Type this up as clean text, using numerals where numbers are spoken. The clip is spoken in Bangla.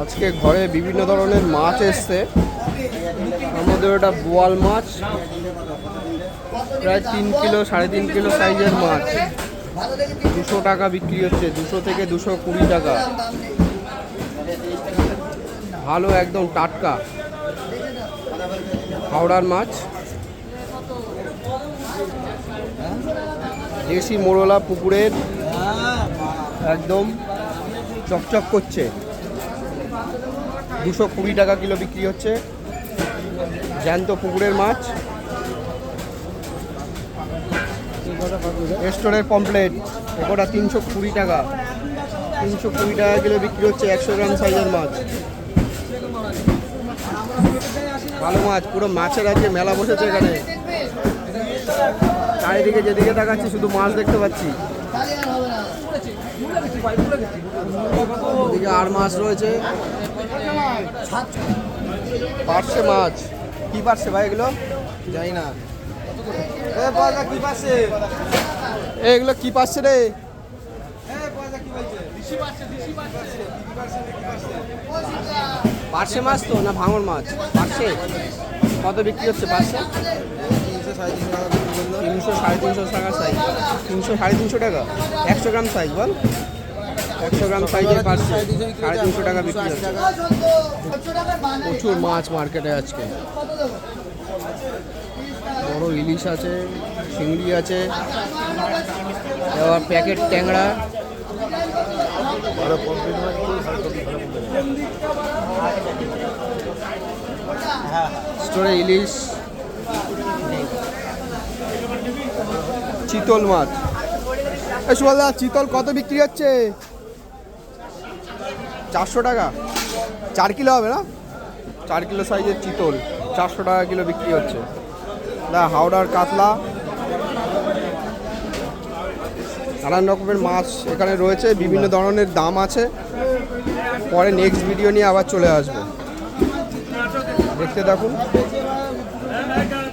আজকে ঘরে বিভিন্ন ধরনের মাছ এসছে, আমাদের ওটা বোয়াল মাছ, প্রায় 3 কিলো 3.5 কিলো সাইজের মাছ, 200 টাকা বিক্রি হচ্ছে, 200 থেকে 220 টাকা। ভালো একদম টাটকা হাওড়ার মাছ, দেশি মোরলা পুকুরের, একদম চকচক করছে, 220 টাকা কিলো বিক্রি হচ্ছে। জ্যান্ত পুকুরের মাছ। রেস্টোরেন্টের পমপ্লেট ওটা 320 টাকা, 320 টাকা কিলো বিক্রি হচ্ছে, 100 গ্রাম সাইজের মাছ। ভালো মাছ, পুরো মাছের আজকে মেলা বসেছে এখানে। চারিদিকে যেদিকে তাকাচ্ছি শুধু মাছ দেখতে পাচ্ছি। ওদিকে আর মাছ রয়েছে, পার্শে মাছ। কি পার্শে ভাই এগুলো? জানি না কি পাচ্ছে, এগুলো কি পার্শে রে? পার্শে মাছ তো না ভাঙর মাছ? পার্শে কত বিক্রি হচ্ছে? পার্শে 300 350 টাকা সাইজ, 300 350 টাকা 100 গ্রাম সাইজ। বল 100 গ্রাম সাইজের পার্শে 350 টাকা বিক্রি হচ্ছে। প্রচুর মাছ মার্কেটে আজকে। বড় ইলিশ আছে, চিংড়ি আছে, আবার প্যাকেট ট্যাংরা, স্টোরে ইলিশ, চিতল মাছ। সুবলদা চিতল কত বিক্রি হচ্ছে? 400 টাকা, 4 কিলো হবে না? 4 কিলো সাইজের চিতল 400 টাকা কিলো বিক্রি হচ্ছে। হাওড়ার কাতলা, নানান রকমের মাছ এখানে রয়েছে, বিভিন্ন ধরনের দাম আছে। পরে নেক্সট ভিডিও নিয়ে আবার চলে আসবো, দেখতে থাকুন।